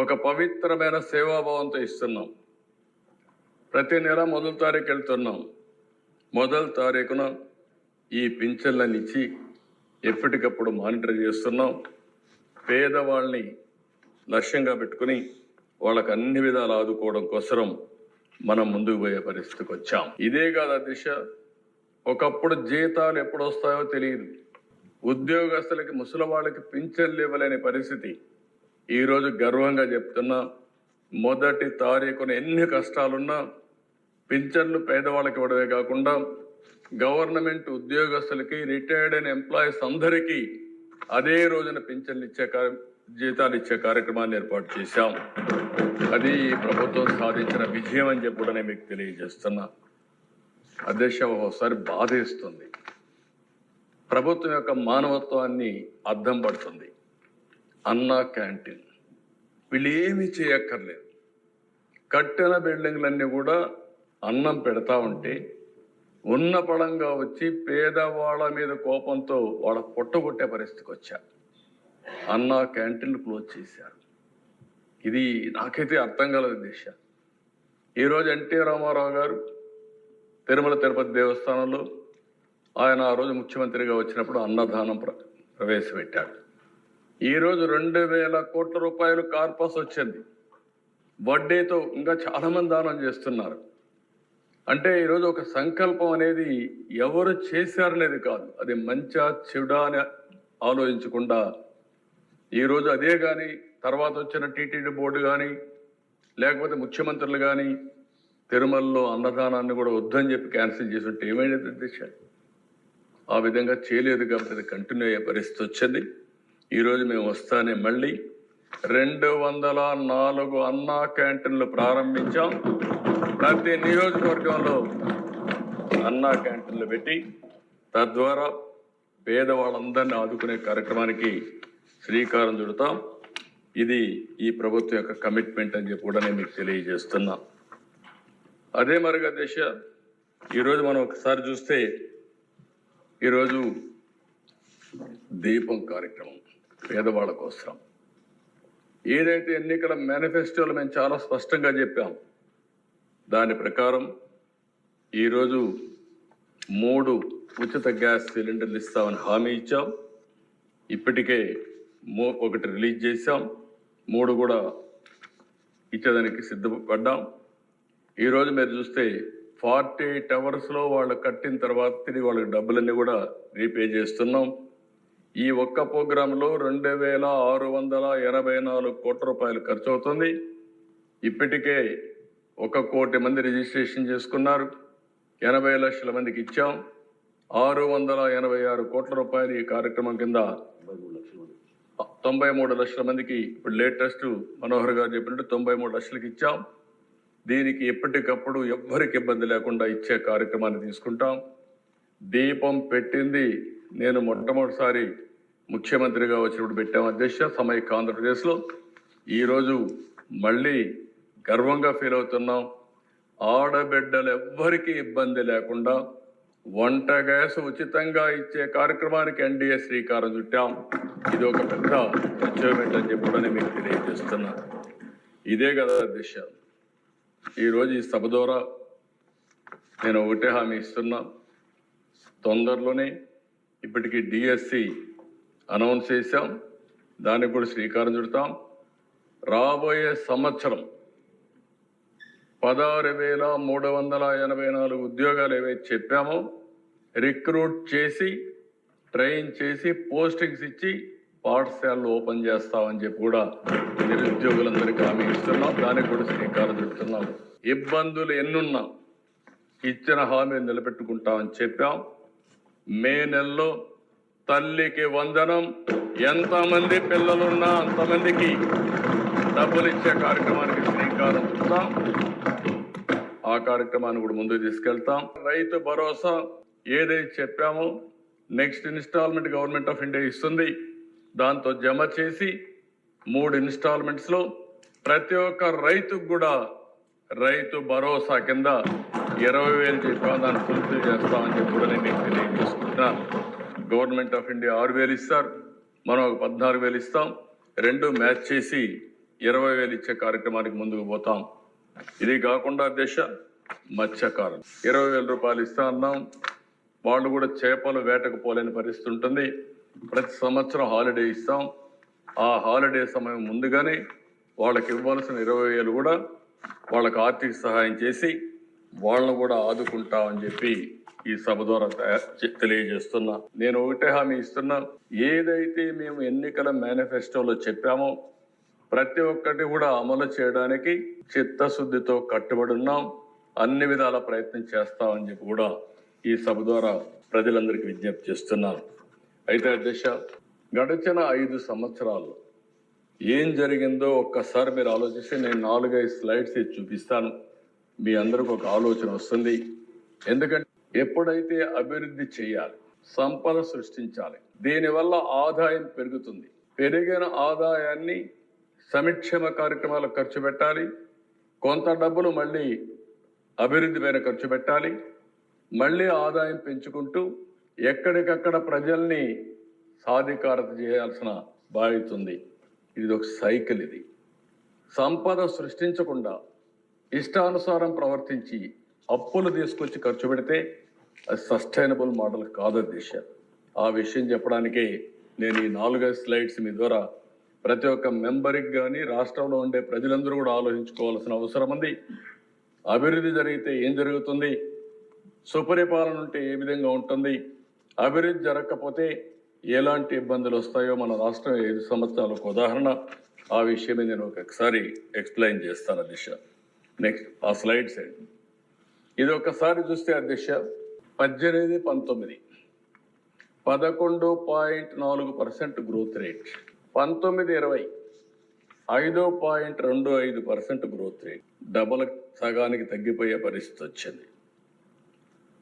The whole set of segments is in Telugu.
ఒక పవిత్రమైన సేవాభావంతో ఇస్తున్నాం. ప్రతి నెల మొదటి తారీఖు వెళ్తున్నాం. మొదటి తారీఖున ఈ పింఛన్లను ఇచ్చి ఎప్పటికప్పుడు మానిటర్ చేస్తున్నాం. పేదవాళ్ళని లక్ష్యంగా పెట్టుకుని వాళ్ళకు అన్ని విధాలు ఆదుకోవడం కోసం మనం ముందుకు పోయే పరిస్థితికి వచ్చాం. ఇదే కాదు దిశ. ఒకప్పుడు జీతాలు ఎప్పుడు వస్తాయో తెలియదు. ఉద్యోగస్తులకి ముసలి వాళ్ళకి పింఛన్లు ఇవ్వలేని పరిస్థితి. ఈరోజు గర్వంగా చెప్తున్నా, మొదటి తారీఖున ఎన్ని కష్టాలున్నా పింఛన్లు పేదవాళ్ళకి ఇవ్వడమే కాకుండా గవర్నమెంట్ ఉద్యోగస్తులకి, రిటైర్డ్ అయిన ఎంప్లాయీస్ అందరికీ అదే రోజున పింఛన్లు జీతాలు ఇచ్చే కార్యక్రమాన్ని ఏర్పాటు చేశాం. అది ప్రభుత్వం సాధించిన విజయం అని చెప్పి కూడా నేను మీకు తెలియజేస్తున్నా. అధ్యక్ష, ఒకసారి బాధేస్తుంది. ప్రభుత్వం యొక్క మానవత్వాన్ని అద్దం పడుతుంది. అన్నా క్యాంటీన్ వీళ్ళు ఏమీ చేయక్కర్లేదు. కట్టిన బిల్డింగ్లన్నీ కూడా అన్నం పెడతా ఉంటే ఉన్న పడంగా వచ్చి పేదవాళ్ళ మీద కోపంతో వాళ్ళ పొట్టగొట్టే పరిస్థితికి వచ్చారు. అన్నా క్యాంటీన్లు క్లోజ్ చేశారు. ఇది నాకైతే అర్థం కలదు దిశ. ఈరోజు ఎన్టీ రామారావు గారు తిరుమల తిరుపతి దేవస్థానంలో ఆయన ఆ రోజు ముఖ్యమంత్రిగా వచ్చినప్పుడు అన్నదానం ప్రవేశపెట్టాడు. ఈరోజు 2000 కోట్ల రూపాయలు కార్పస్ వచ్చింది. వడ్డీతో ఇంకా చాలా మంది దానం చేస్తున్నారు. అంటే ఈరోజు ఒక సంకల్పం అనేది ఎవరు చేశారనేది కాదు, అది మంచా చెడా అని ఆలోచించకుండా ఈరోజు అదే కానీ తర్వాత వచ్చిన టీటీడీ బోర్డు కానీ లేకపోతే ముఖ్యమంత్రులు కానీ తిరుమలలో అన్నదానాన్ని కూడా వద్దని చెప్పి క్యాన్సిల్ చేసి ఉంటే ఏమైనది దిశ? ఆ విధంగా చేయలేదు కాబట్టి అది కంటిన్యూ అయ్యే పరిస్థితి వచ్చింది. ఈరోజు మేము వస్తానే మళ్ళీ 204 అన్నా క్యాంటీన్లు ప్రారంభించాం. ప్రతి నియోజకవర్గంలో అన్నా క్యాంటీన్లు పెట్టి తద్వారా పేదవాళ్ళందరినీ ఆదుకునే కార్యక్రమానికి శ్రీకారం చుడతాం. ఇది ఈ ప్రభుత్వం యొక్క కమిట్మెంట్ అని చెప్పి కూడా నేను మీకు తెలియజేస్తున్నా. అదే మరిగా దిశ, ఈరోజు మనం ఒకసారి చూస్తే ఈరోజు దీపం కార్యక్రమం పేదవాళ్ళ కోసం ఏదైతే ఎన్నికల మేనిఫెస్టోలో మేము చాలా స్పష్టంగా చెప్పాం, దాని ప్రకారం ఈరోజు 3 ఉచిత గ్యాస్ సిలిండర్లు ఇస్తామని హామీ ఇచ్చాం. ఇప్పటికే 1 రిలీజ్ చేశాం, 3 కూడా ఇచ్చేదానికి సిద్ధపడ్డాం. ఈరోజు మీరు చూస్తే 48 అవర్స్లో వాళ్ళు కట్టిన తర్వాత తిరిగి వాళ్ళకి డబ్బులన్నీ కూడా రీపే చేస్తున్నాం. ఈ ఒక్క ప్రోగ్రాంలో 2684 కోట్ల రూపాయలు ఖర్చు అవుతుంది. ఇప్పటికే 1 కోటి మంది రిజిస్ట్రేషన్ చేసుకున్నారు. 80 లక్షల మందికి ఇచ్చాం. 686 కోట్ల రూపాయలు ఈ కార్యక్రమం కింద 93 లక్షల మందికి ఇప్పుడు లేటెస్ట్ మనోహర్ గారు చెప్పినట్టు 93 లక్షలకి ఇచ్చాం. దీనికి ఎప్పటికప్పుడు ఎవ్వరికి ఇబ్బంది లేకుండా ఇచ్చే కార్యక్రమాన్ని తీసుకుంటాం. దీపం పెట్టింది నేను మొట్టమొదటిసారి ముఖ్యమంత్రిగా వచ్చినప్పుడు పెట్టాం అధ్యక్ష, సమైక్య ఆంధ్రప్రదేశ్లో. ఈరోజు మళ్ళీ గర్వంగా ఫీల్ అవుతున్నాం. ఆడబిడ్డలు ఎవ్వరికీ ఇబ్బంది లేకుండా వంట గ్యాస్ ఉచితంగా ఇచ్చే కార్యక్రమానికి ఎన్డీఏ శ్రీకారం చుట్టాం. ఇది ఒక పెద్ద అచీవ్మెంట్ అని చెప్పి కూడా నేను మీకు తెలియజేస్తున్నా. ఇదే కదా దిశ. ఈరోజు ఈ సభ ద్వారా నేను ఒకటే హామీ ఇస్తున్నా, తొందరలోనే ఇప్పటికీ డిఎస్సి అనౌన్స్ చేశాం, దానికి కూడా శ్రీకారం చుడతాం. రాబోయే సంవత్సరం 16,384 ఉద్యోగాలు ఏవైతే చెప్పామో రిక్రూట్ చేసి ట్రైన్ చేసి పోస్టింగ్స్ ఇచ్చి పాఠశాలలు ఓపెన్ చేస్తామని చెప్పి కూడా నిరుద్యోగులందరికీ హామీ ఇస్తున్నాం. దానికి కూడా శ్రీకారం చుడుతున్నాం. ఇబ్బందులు ఎన్నున్నా ఇచ్చిన హామీని నిలబెట్టుకుంటామని చెప్పాం. మే నెలలో తల్లికి వందనం, ఎంతమంది పిల్లలున్నా అంతమందికి డబ్బులు ఇచ్చే కార్యక్రమానికి శ్రీకారం చుడతాం. ఆ కార్యక్రమాన్ని కూడా ముందుకు తీసుకెళ్తాం. రైతు భరోసా ఏదైతే చెప్పామో next installment government of India ఇస్తుంది. దాంతో జమ చేసి 3 ఇన్స్టాల్మెంట్స్లో ప్రతి ఒక్క రైతుకు కూడా రైతు భరోసా కింద 20,000 చెప్పాం. దాన్ని ఫుల్ఫిల్ చేస్తామని చెప్పి కూడా నేను మీకు తెలియజేసుకుంటున్నా. గవర్నమెంట్ ఆఫ్ ఇండియా 6,000 ఇస్తారు, మనం 14,000 ఇస్తాం. 2 మ్యాచ్ చేసి 20,000 ఇచ్చే కార్యక్రమానికి ముందుకు పోతాం. ఇది కాకుండా అధ్యక్ష మత్స్యకారులు 20,000 రూపాయలు ఇస్తా అన్నాం. వాళ్ళు కూడా చేపలు వేటకు పోలేని పరిస్థితి ఉంటుంది. ప్రతి సంవత్సరం హాలిడే ఇస్తాం. ఆ హాలిడే సమయం ముందుగానే వాళ్ళకి ఇవ్వాల్సిన 20,000 కూడా వాళ్ళకి ఆర్థిక సహాయం చేసి వాళ్ళను కూడా ఆదుకుంటామని చెప్పి ఈ సభ ద్వారా తెలియజేస్తున్నా. నేను ఒకటే హామీ ఇస్తున్నా, ఏదైతే మేము ఎన్నికల మేనిఫెస్టోలో చెప్పామో ప్రతి ఒక్కటి కూడా అమలు చేయడానికి చిత్తశుద్ధితో కట్టుబడి ఉన్నాం. అన్ని విధాల ప్రయత్నం చేస్తామని చెప్పి కూడా ఈ సభ ద్వారా ప్రజలందరికీ విజ్ఞప్తి చేస్తున్నాను. అయితే అధ్యక్ష, గడిచిన 5 సంవత్సరాలు ఏం జరిగిందో ఒక్కసారి మీరు ఆలోచిస్తే నేను 4-5 స్లైడ్స్ చూపిస్తాను. మీ అందరికి ఒక ఆలోచన వస్తుంది. ఎందుకంటే ఎప్పుడైతే అభివృద్ధి చేయాలి, సంపద సృష్టించాలి, దీనివల్ల ఆదాయం పెరుగుతుంది. పెరిగిన ఆదాయాన్ని సంక్షేమ కార్యక్రమాలకు ఖర్చు పెట్టాలి. కొంత డబ్బులు మళ్ళీ అభివృద్ధి పైన ఖర్చు పెట్టాలి. మళ్ళీ ఆదాయం పెంచుకుంటూ ఎక్కడికక్కడ ప్రజల్ని సాధికారత చేయాల్సిన బాధ్యత ఉంది. ఇది ఒక సైకిల్. ఇది సంపద సృష్టించకుండా ఇష్టానుసారం ప్రవర్తించి అప్పులు తీసుకొచ్చి ఖర్చు పెడితే అది సస్టైనబుల్ మోడల్ కాదు దిశ. ఆ విషయం చెప్పడానికే నేను ఈ 4-5 స్లైడ్స్ మీ ద్వారా ప్రతి ఒక్క మెంబర్కి కానీ రాష్ట్రంలో ఉండే ప్రజలందరూ కూడా ఆలోచించుకోవాల్సిన అవసరం ఉంది. అభివృద్ధి జరిగితే ఏం జరుగుతుంది, సుపరిపాలన ఉంటే ఏ విధంగా ఉంటుంది, అభివృద్ధి జరగకపోతే ఎలాంటి ఇబ్బందులు వస్తాయో మన రాష్ట్రం 5 సంవత్సరాలకు ఉదాహరణ. ఆ విషయమే నేను ఒకసారి ఎక్స్ప్లెయిన్ చేస్తాను అధ్యక్ష. నెక్స్ట్ ఆ స్లైడ్స్ ఇది ఒకసారి చూస్తే అధ్యక్ష 18-19 11.4% growth rate, 19-20 5.25% growth rate, double సగానికి తగ్గిపోయే పరిస్థితి వచ్చింది.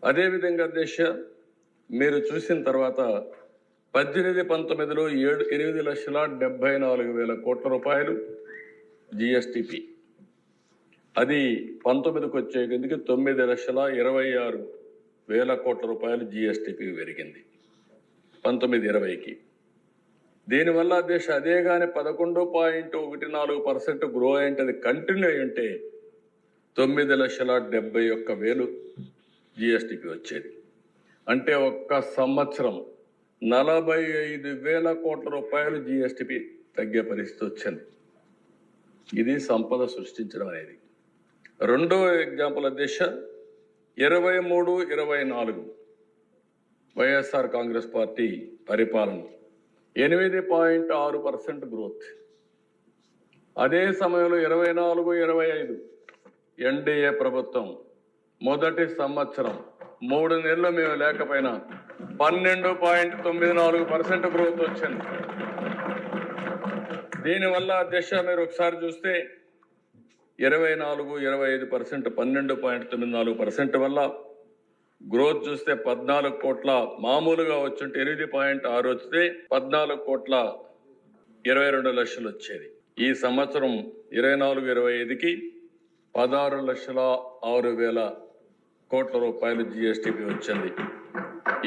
అదేవిధంగా అధ్యక్ష మీరు చూసిన తర్వాత 18-19లో 8,74,000 కోట్ల రూపాయలు జిఎస్టిపి. అది 19కి వచ్చేందుకు 9,26,000 కోట్ల రూపాయలు జిఎస్టిపి పెరిగింది 19-20కి. దీనివల్ల దేశ అదే కానీ 11.14% గ్రో అయింటే అది కంటిన్యూ అయ్యింటే 9,71,000 జిఎస్టిపి వచ్చేది. అంటే ఒక్క సంవత్సరం 45,000 కోట్ల రూపాయలు జిఎస్టిపి తగ్గే పరిస్థితి వచ్చింది. ఇది సంపద సృష్టించడం అనేది. రెండో ఎగ్జాంపుల్ అధ్యక్ష 23-24 వైఎస్ఆర్ కాంగ్రెస్ పార్టీ పరిపాలన 8.6% గ్రోత్. అదే సమయంలో 24-25 ఎన్డీఏ ప్రభుత్వం మొదటి సంవత్సరం 3 నెలలు మేము లేకపోయినా 12.94% గ్రోత్ వచ్చింది. దీనివల్ల అధ్యక్ష మీరు ఒకసారి చూస్తే 24-25% 12.94% వల్ల గ్రోత్ చూస్తే 14 కోట్ల మామూలుగా వచ్చుంటే 8.6 వస్తే 14.22 లక్షలు వచ్చేది. ఈ సంవత్సరం 24-25కి 16,06,000 కోట్ల రూపాయలు జిఎస్టిపి వచ్చింది.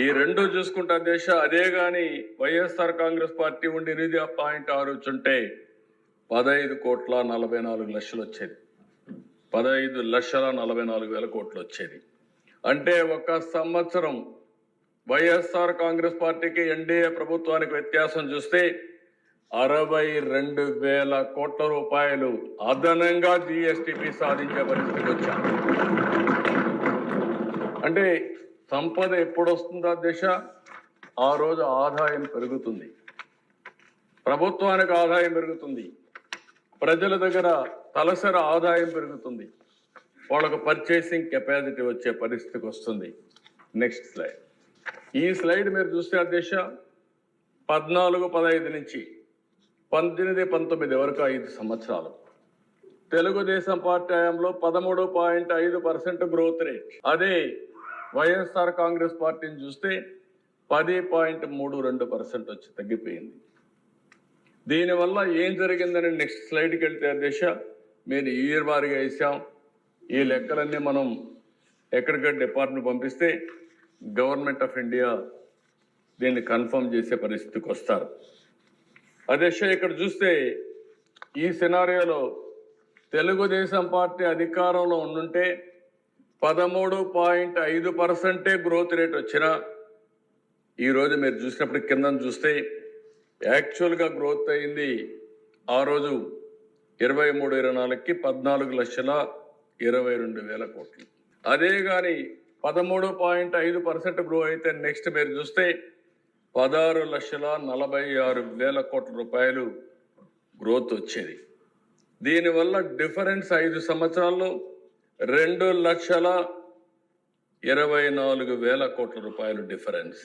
ఈ రెండు చూసుకుంటే దేశ అదే గాని వైఎస్ఆర్ కాంగ్రెస్ పార్టీ ఉండి 8.6 వచ్చుంటే 15,44,00,000 వచ్చేది. 15,44,000 కోట్లు వచ్చేది. అంటే ఒక సంవత్సరం వైఎస్ఆర్ కాంగ్రెస్ పార్టీకి ఎన్డీఏ ప్రభుత్వానికి వ్యత్యాసం చూస్తే 62,000 కోట్ల రూపాయలు అదనంగా జిఎస్టిపి సాధించే పరిస్థితికి వచ్చాం. అంటే సంపద ఎప్పుడు వస్తుందా దిశ, ఆ రోజు ఆదాయం పెరుగుతుంది, ప్రభుత్వానికి ఆదాయం పెరుగుతుంది, ప్రజల దగ్గర తలసరి ఆదాయం పెరుగుతుంది, వాళ్ళకు పర్చేసింగ్ కెపాసిటీ వచ్చే పరిస్థితికి వస్తుంది. Next slide. ఈ స్లైడ్ మీరు చూస్తే అధ్యక్ష 14-15 నుంచి 18-19 వరకు 5 సంవత్సరాలు తెలుగుదేశం పార్టీ హయాంలో 13.5% గ్రోత్ రేట్. అదే వైఎస్ఆర్ కాంగ్రెస్ పార్టీని చూస్తే 10.32% వచ్చి తగ్గిపోయింది. దీనివల్ల ఏం జరిగిందని నెక్స్ట్ స్లైడ్కి వెళ్తే అధ్యక్ష మీరు ఇయర్ వారీగా వేసాం. ఈ లెక్కలన్నీ మనం ఎక్కడికక్కడ డిపార్ట్మెంట్ పంపిస్తే గవర్నమెంట్ ఆఫ్ ఇండియా దీన్ని కన్ఫర్మ్ చేసే పరిస్థితికి వస్తారు. అధ్యక్ష ఇక్కడ చూస్తే ఈ సినారియోలో తెలుగుదేశం పార్టీ అధికారంలో ఉండుంటే 13.5% గ్రోత్ రేట్ వచ్చినా ఈరోజు మీరు చూసినప్పుడు కింద చూస్తే యాక్చువల్గా గ్రోత్ అయింది ఆ రోజు 23-24కి 14,22,000 కోట్లు. అదే కానీ 13.5% గ్రో అయితే నెక్స్ట్ మీరు చూస్తే 16,46,000 కోట్ల రూపాయలు గ్రోత్ వచ్చేది. దీనివల్ల డిఫరెన్స్ 5 సంవత్సరాల్లో 2,24,000 కోట్ల రూపాయలు డిఫరెన్స్.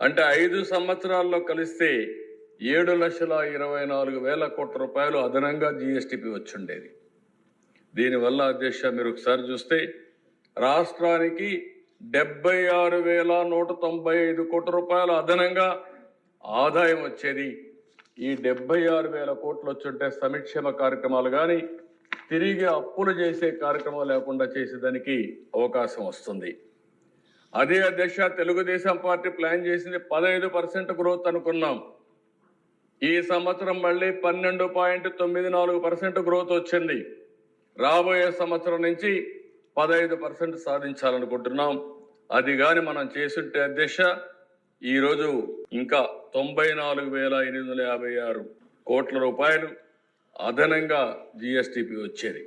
అంటే 5 సంవత్సరాల్లో కలిస్తే 7,24,000 కోట్ల రూపాయలు అదనంగా జిఎస్టిపి వచ్చిండేది. దీనివల్ల అధ్యక్ష మీరు ఒకసారి చూస్తే రాష్ట్రానికి 76,195 కోట్ల రూపాయలు అదనంగా ఆదాయం వచ్చేది. ఈ 76,000 కోట్లు వచ్చుంటే సంక్షేమ కార్యక్రమాలు కానీ తిరిగి అప్పులు చేసే కార్యక్రమాలు లేకుండా చేసేదానికి అవకాశం వస్తుంది. అదే అధ్యక్ష తెలుగుదేశం పార్టీ ప్లాన్ చేసింది 15% గ్రోత్ అనుకున్నాం. ఈ సంవత్సరం మళ్ళీ 12.94% గ్రోత్ వచ్చింది. రాబోయే సంవత్సరం నుంచి 15% సాధించాలనుకుంటున్నాం. అది కానీ మనం చేసుంటే అధ్యక్ష ఈరోజు ఇంకా 94,856 కోట్ల రూపాయలు అదనంగా జిఎస్టిపి వచ్చేది.